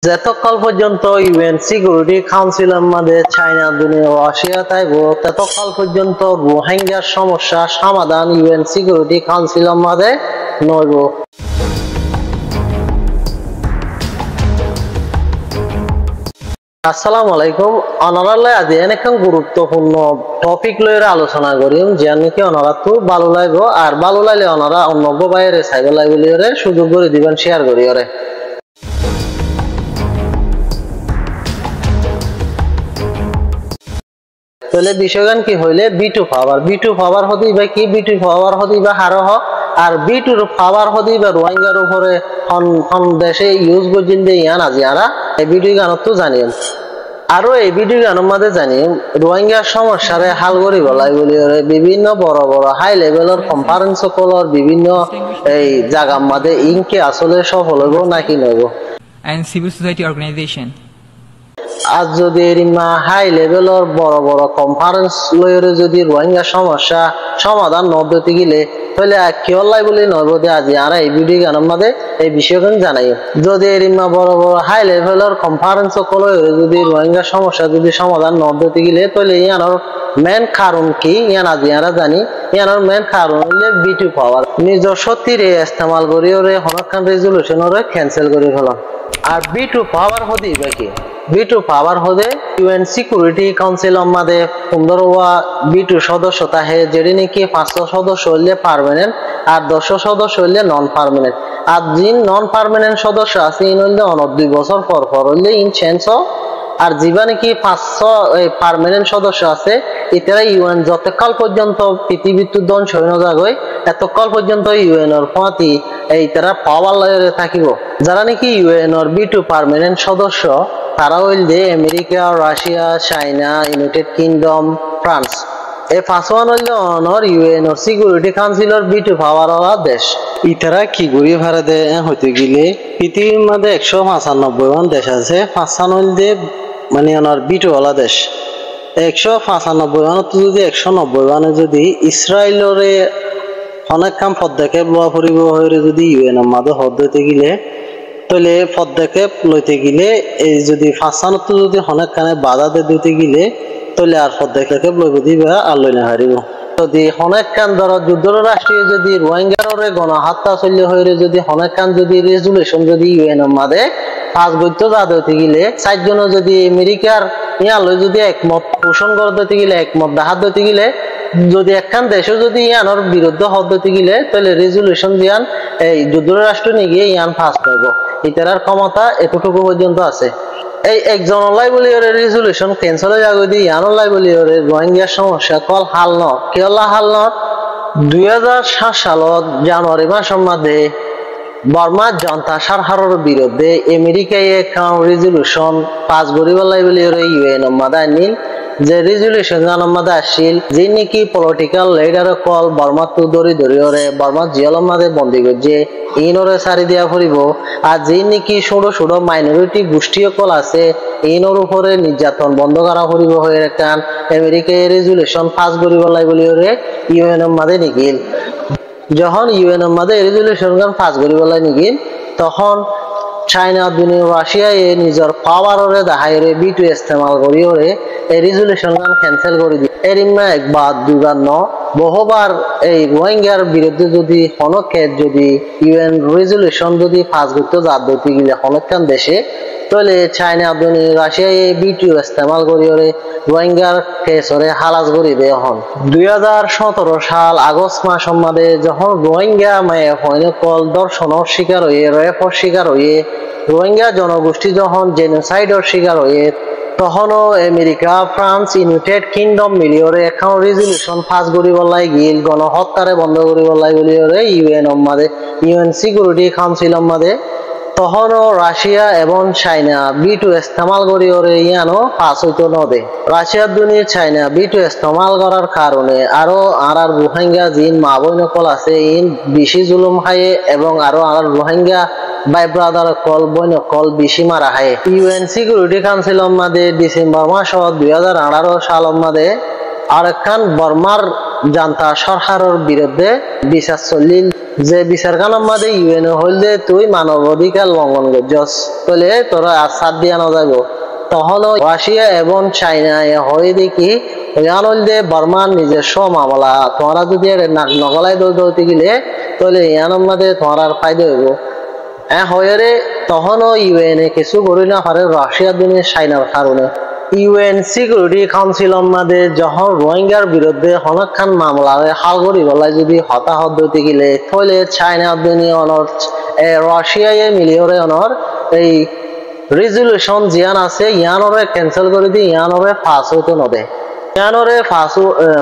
যতকাল পর্যন্ত UN security কাউন্সিলের মধ্যে চায়না দুনিয়া রাশিয়া থাকব ততকাল পর্যন্ত রোহিঙ্গার সমস্যা সমাধান ইউএন সিকিউরিটি কাউন্সিলের মধ্যে নইব। আসসালামু আলাইকুম। অনারালে আজি এনেক গুরুত্বপূর্ণ টপিক লইরে আলোচনা করিম যে নাকি অনারা তো ভালো লাগবো আর ভালো লাগলে অনারা অন্য বাইরে সাইবার লাইব্রেরি সুযোগ করে দিবেন শেয়ার করিওরে। তাহলে বিষয়গান কি হইলে বিটু পাওয়ার হদি বা কি বিটু পাওয়ার হদি বা হারো হ আর বিটুর পাওয়ার হদি বা রোহিঙ্গার উপরে হন দেশে ইউজ করছেন যে ইয়ান আজি আরা এই ভিডিও গানত তো জানিম আরো এই ভিডিও গানের মধ্যে জানিম রোহিঙ্গার সমস্যারে হাল করি বলাই বলি বিভিন্ন বড় বড় হাই লেভেলের কনফারেন্স কলর বিভিন্ন এই জায়গার মধ্যে ইনকে আসলে সফল হইব নাকি নইব and civil society organization আজ যদি এরিমা হাই লেভেলের বড় বড় কনফারেন্স লইরে যদি রোহিঙ্গা সমস্যা সমাধান নদতে গেলে তাহলে কেওলাই বলে নইব দে আজি আরা এই ভিডিও গানের মধ্যে এই বিষয়গুলো জানাই। যদি এরিমা বড় বড় হাই লেভেলের কনফারেন্স লইরে যদি রোহিঙ্গা সমস্যা যদি সমাধান নদতে গেলে তাহলে ইয়ানোর মেন কারণ কি ইয়ান আজি আরা জানি। ইয়ানোর মেন কারণ হইলে বিটু পাওয়ার নিজের সত্যিরে ইস্তেমাল করিওরে হনকান রেজুলেশনরে ক্যান্সেল করে ফেলাম। আর বিটু পাওয়ার হদি বাকি বিটু পাওয়ার হদে ইউএন সিকিউরিটি কাউন্সিল আমাদের 15 বিটু সদস্য তাহে যেটি নাকি 500 সদস্য হইলে পার্মানেন্ট আর 100 সদস্য হইলে নন পার্মানেন্ট। আর যিন নন পার্মানেন্ট সদস্য আছে ইন হইলে 2 বছর পর হইলে ইন চেঞ্জ আর যিবা নাকি 500 পার্মানেন্ট সদস্য আছে এটারা ইউএন যতকাল পর্যন্ত পৃথিবীতে ধ্বংস হয়ে না যাবে এতকাল পর্যন্ত ইউএন এর পাতি এই তারা পাওয়ার লয়ে থাকিব। যারা নাকি ইউএন এর বিটু পার্মানেন্ট সদস্য তারা হইলে America, Russia, China, United kingdom, France এই পাঁচওয়ান হইলে অনর ইউএন এর সিকিউরিটি কাউন্সিলের বিটু পাওয়ার দেশ। ইতারা কি করি ভারতে হইতে গেলে পৃথিবীর মধ্যে 195 দেশ আছে 5 হইলে মানে অনর বিটু ওয়ালা দেশ 195 যদি 190 যদি ইসরায়েলরে অনেক কাম পদক্ষেপ লওয়া পড়িব হইরে যদি ইউএন এর মাঝে হতে গেলে তাহলে পদক্ষেপ লইতে গেলে এই যদি ফাঁসানত যদি অনেক কানে বাধা দিতে গেলে তাহলে আর পদক্ষেপ লইব দিবা আর লই না হারিব। যদি অনেক কান ধরো যুক্তরাষ্ট্রীয় যদি রোহিঙ্গারে গণহত্যা চললে হইরে যদি অনেক কান যদি রেজুলেশন যদি ইউএন এর মাঝে পাঁচ গত্য যাতে গেলে 4 জন যদি আমেরিকার ইয়ালই যদি একমত পোষণ করতে গেলে একমত দেখা দিতে গেলে যদি একখান দেশে যদি ইয়ানোর বিরুদ্ধে হতে গেলে তাহলে রেজুলেশন দিয়ান এই যুক্তরাষ্ট্র নিয়ে গিয়ে ইয়ান পাস করবো। ইতারার ক্ষমতা এতটুকু পর্যন্ত আছে। এই একজন লাই বলি রেজুলেশন ক্যান্সেল হয়ে যাবে দিয়ে ইয়ানোর লাই বলি রোহিঙ্গার সমস্যা কল হাল ন কেলা হাল ন 2007 সালত জানুয়ারি মাসের মধ্যে বর্মার জনতা সরকারের বিরুদ্ধে আমেরিকায় রেজুলেশন পাস করিব লাই বলি ইউএন মাদা নিল যে রেজুলেশন জানার আসছিল যে নাকি পলিটিক্যাল লিডার কল বর্মা তো দরি বর্মা জিয়াল মাঝে বন্দী করছে ইনরে সারি দিয়া ফুরিব আর যে নাকি ছোট ছোট মাইনরিটি গোষ্ঠী কল আছে ইনর উপরে নির্যাতন বন্ধ করা ফুরিব হয়ে কান আমেরিকায় রেজুলেশন পাস করিব লাই বলি ইউএন মাঝে নিগিল। যখন ইউএন মাঝে রেজুলেশন পাস করিব লাই নিগিল তখন চায়না দুনিয়া রাশিয়া নিজের পাওয়ারে দেখাইরে বিটু ইস্তেমাল করিওরে এই রেজুলেশন ক্যান্সেল করে দি এরিমা একবার দুবার ন বহুবার এই রোহিঙ্গার বিরুদ্ধে যদি হনকেত যদি ইউএন রেজুলেশন যদি পাস করতে যাতে গেলে হনকান দেশে তাহলে চায়না দুনিয়া রাশিয়া এই বিটু ইস্তেমাল করিওরে রোহিঙ্গার কেসরে হালাজ করিবে। এখন 2017 সাল আগস্ট মাসের মধ্যে যখন রোহিঙ্গা মায়ে হইনে কল দর্শনের শিকার হয়ে রেপর শিকার হয়ে রোহিঙ্গা জনগোষ্ঠী যখন জেনোসাইডের শিকার হয়ে তখনও আমেরিকা, ফ্রান্স, ইউনাইটেড কিংডম মিলিয়রে এখন রেজুলেশন পাস করিব লাই গিল গণহত্যারে বন্ধ করিব লাই বলিওরে ইউএন মাঝে ইউএন সিকিউরিটি কাউন্সিল মাঝে তখনও রাশিয়া এবং চায়না বিটু ইস্তেমাল করিওরে ইয়ানো পাস হইতো নদে। রাশিয়ার দুনিয়া চায়না বিটু ইস্তেমাল করার কারণে আরো আর রোহিঙ্গা জিন মা বোন কল আছে ইন বেশি জুলুম খায় এবং আরো আর রোহিঙ্গা ভাই ব্রাদার কল বইন কল বেশি মারা খায়। ইউএন সিকিউরিটি কাউন্সিল মাঝে ডিসেম্বর মাস 2018 সাল মাঝে আর একখান বর্মার জানতা সরকারের বিরুদ্ধে বিচার চলিল যে বিচার কানার মাঝে ইউএন হইলে তুই মানব অধিকার লঙ্ঘন করছস তাহলে তোরা আসাদ দিয়া না যাব তখন রাশিয়া এবং চাইনা হয়ে দেখি ইয়ানলদে বর্মার নিজস্ব মামলা তোমরা যদি নাক নগলায় দৌড়তে গেলে তাহলে ইয়ানোর মাঝে তোমার ফায়দা হইব হয়ে তখনও ইউএন এ কিছু করি না পারে রাশিয়া দিনে চাইনার কারণে ইউএন সিকিউরিটি কাউন্সিলের মাঝে যখন রোহিঙ্গার বিরুদ্ধে অনেক খান মামলা হাল করি বলাই যদি হতাহত হইতে গেলে তাহলে চাইনার দিনে অনর রাশিয়ায় মিলিয়রে অনর এই রেজুলেশন জিয়ান আছে ইয়ানরে ক্যান্সেল করে দিয়ে ইয়ানরে পাস হইতে নদে ইয়ানরে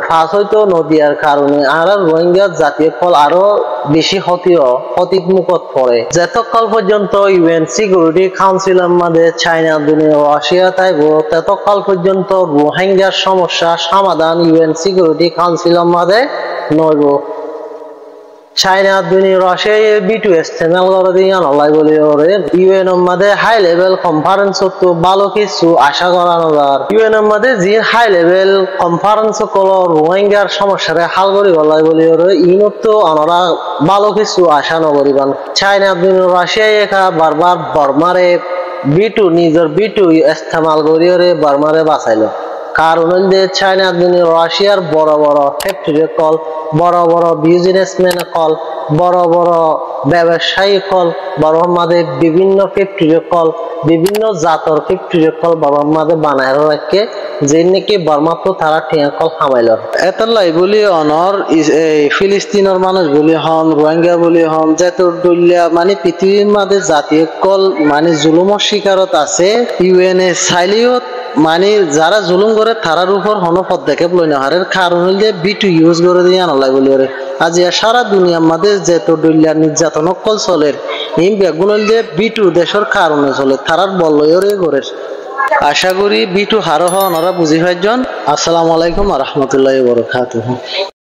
ফাঁস হইতো নদিয়ার কারণে আর রোহিঙ্গা জাতীয় ফল আরো বেশি ক্ষতির মুখত পড়ে যতকাল পর্যন্ত ইউএন সিকিউরিটি কাউন্সিলের মাঝে চাইনা দুনিয়া রাশিয়া তাইব ততকাল পর্যন্ত রোহিঙ্গার সমস্যা সমাধান ইউএন সিকিউরিটি কাউন্সিলের মাঝে নইব চাইনা দুনিয়া রাশিয়া B2 ইস্তেমাল করে দিয়ে নলাই বলি ওরে ইউএন এর মধ্যে হাই লেভেল কনফারেন্স তো ভালো কিছু আশা করানো যায় ইউএন এর মধ্যে যে হাই লেভেল কনফারেন্স কলো রোহিঙ্গার সমস্যারে হাল করি বলাই বলি ওরে ইনত তো অনরা ভালো কিছু আশা নকরিবান চাইনা দুনিয়া রাশিয়া একা বারবার বর্মারে B2 নিজের B2 ইস্তেমাল করি ওরে বর্মারে বাঁচাইলো কারণ চাইনা দুনিয়া রাশিয়ার বড় বড় ফ্যাক্টরি কল বড় বড় বিজনেসম্যান কল বড় বড় ব্যবসায়ী কল বড় মাঝে বিভিন্ন ফ্যাক্টরি কল বিভিন্ন জাতর ফ্যাক্টরি কল বড় মাঝে বানায় রাখে যে নাকি বর্মা তো তারা টিয়া কল হামাইল এতলাই বলি অনর ফিলিস্তিনের মানুষ বলি হন রোহিঙ্গা বলি হন যেতর দলিয়া মানে পৃথিবীর মাঝে জাতীয় কল মানে জুলুমের শিকারত আছে ইউএনএ সাইলিয়ত মানে যারা জুলুম করে তারার উপর হন পদক্ষেপ লই না হারের কারণ হইলে B2 ইউজ করে দিয়ে আনলাই বলি ওরে আজ সারা দুনিয়ার মাঝে যেত দলিয়া নির্যাতন কল চলে এই বেগুন হইলে B2 দেশের কারণে চলে তারার বললই ওরে করে আশা করি B2 হারো হন ওরা বুঝি পাইজন আসসালামু আলাইকুম ওয়া রাহমাতুল্লাহি ওয়া বারাকাতুহু।